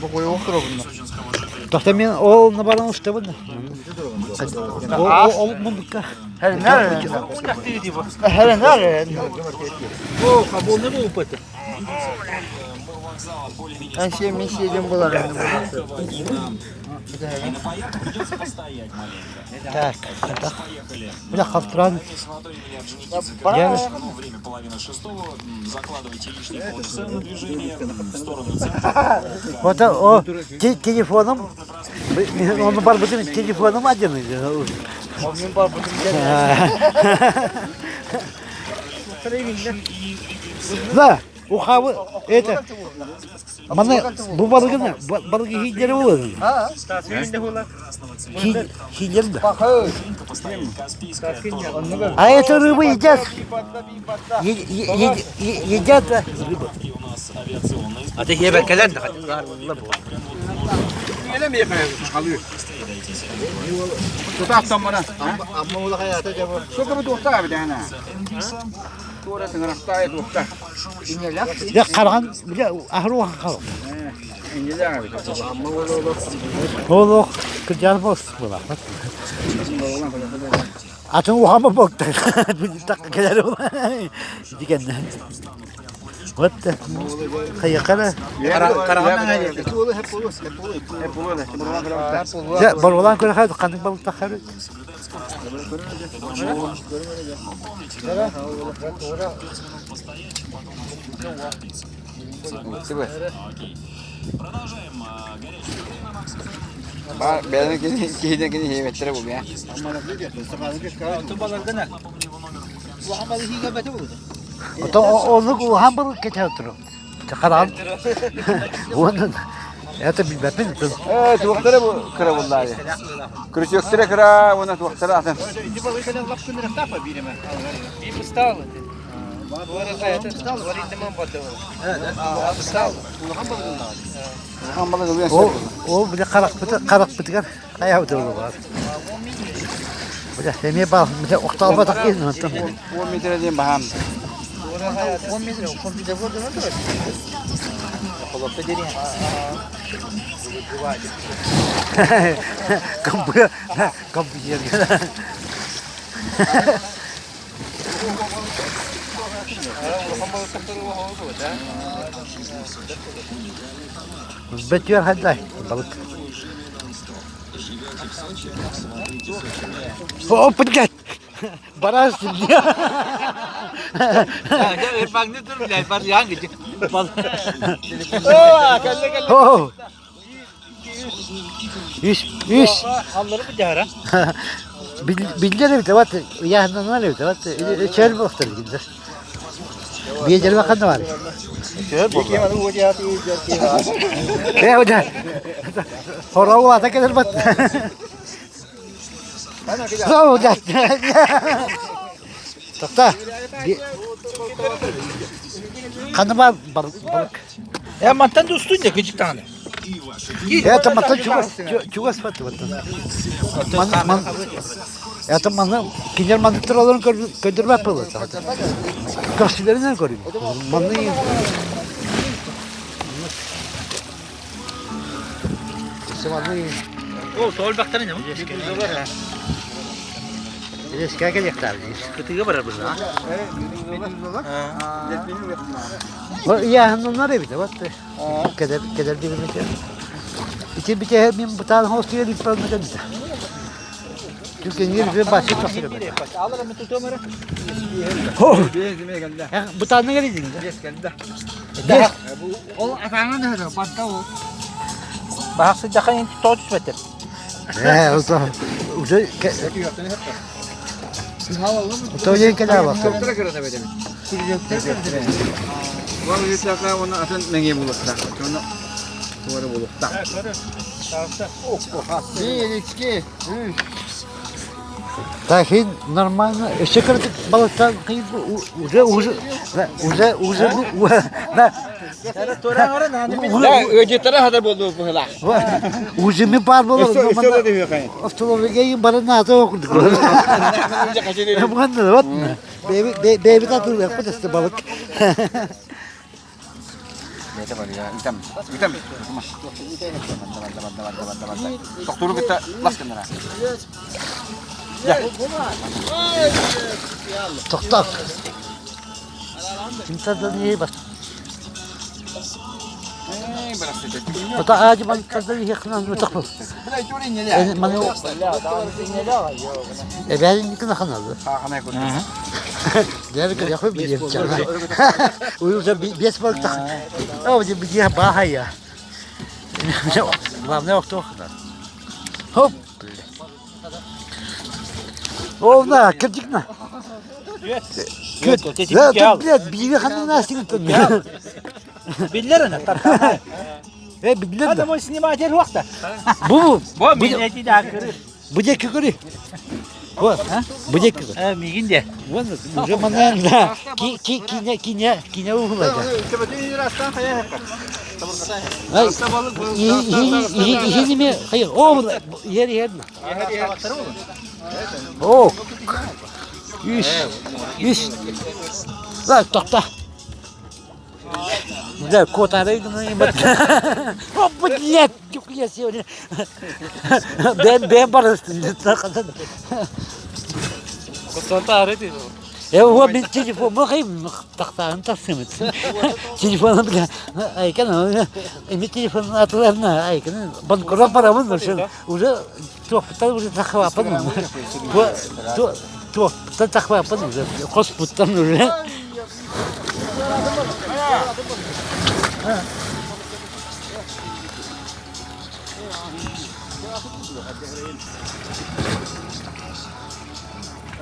Bu koyu okur bunda. Tohta men oğluna baran usta bunu. O mundukka. Her nerede? Her nerede? O kabul ne bu pıtı? Ben şey mi şeyden bularım. Так, так. Бля, хавтран. Bana Время половина шестого. Закладывайте лишний полчаса на движение в сторону центра. Вот o telefonum onu var bütün telefonum acını. Onun var burada Da, o havı это. Bana bu balığı hilleri olur. Ha? Hilleri de. Bak hey. А эту рыбу едят. Едят рыбу. Hadi yeme gelen de hadi. Yine mi yapıyorsun? Kalıyor. Tutaktan bana. Amma ola hayata cevap. Şu kadar tutar bir tane. Tuğra sınırıftaya tutar. İnceler. Ya karan, ya ahru karan. İnceler abi. Amma ola. Oğlum, kırcal boş bu bak. Atın uğama baktı. Bir dakika kadar o. Dikenden. What? Kayakara. Karahan ne geldi? Hep olur, hep olur. Hep olur. Ya balıktan köre haydi kandık balık takarı. Ben kedikini yemetlere bu ya. Onu uğam balık geçer oturup. Karan. Onun. Это bilmem. Evet, tuvaktara bu kıra bunlar. Kırıçöktüre kıra, ona tuvaktara atın. Hambalı kılıyor. O bir de karak bitiker. Ayağı oturuyor var. Bir de semeye bağlı. Bir de oktal batak yedim. 10 metre diyeyim baham. 10 metre, komple vurdu ne kadar? Kolokta deri. Kambuya, kambuya. Betiyor hadi balık. Hop git. Baras dia. Ya bak ne dur bile var yan gidecek. Oh. İş. Halları mı cahara? Bildiler bir de var. Yandan var bir de var. İçeri baktır gider. Bir yere bakan da var. Ne hocam? Hora o ata kadar bat. Sağ hocam. Takta. Kanıma balık. Ya mantan da ustun ya gıcık tane. Это мата чугас фатı vatan. Это manı kinyer mandıktır olanı köndürme yapılır zaten. Karşılarından görüyor. Manı iyi. Manı iyi. O sol baktan ne mi? Eski gelecekler. Kıtıga var burada. Ya onlar da bir de battı. Keder bir şey. İçin bir şey bir tane hostaya bir problem geldi. Çünkü niye başı takıyor. Alırım tutuyorum. Bu tane geldi. Yes. O efendim ne diyor? Batta o. Bak sıcakın en tutucu vetir. O zaman. Uca Otoyen kadar bak. Tuvaktara kıra da bedelim. Vallahi yutakla onu atın nenge bulukta. Onu duvara bulukta. Bir, iki, üç. Tahin normalno eşekirdik balıktan kıyıp Ya öce taraf da buldu bu hala. ucu mi par bolu İşte diyor kayın. Otomobilgeyi bana nata okuduk. Bu kadar var mı? Baby tatlı yapıp işte balık. Neyse var ya, item. Doktoru bitti, las kenara. Toktak. Kimse de niye bas? Biraz seçtim. O da ağacı balık kadar yakından mı takıl? Bu da içeri ne ya? Bana o. Ben yıkın kanalı. Hakan'a koydum. Değerli kadar yapıp biliyorum canım. Uyursa beş balık takıl. Ama bir diye baha ya. Var ne yoktu o kadar. Hop. Oldu, kırdık mı? Kötü. Ya tut bir hanım nasıl tutun ya? Bilirsin hatta. Bildim. Adam o sinema der vakti. Bu. Bu milleti de akırır. Bu da kükürü. Bu. Bu da kükürü. Ha migin de. Bu zamanlar da kine uğurlayacak. Sebetini rastan kaya hep. Hayır. İyi mi? Hayır. O yer mi? O. Yüz. Bak tokta. Güzel kotaraydı mı? Hop bu dilek çok yaşıyor. Ben barıştım. Kotorta arıyor. هو بالتليفون ما خيب تقطع تقسم تليفون بلا اي كان التليفون اطلعنا اي كان بنقرا برا من وجا توقف وجا تخوا بن توقف تخوا بن قص بطن ولا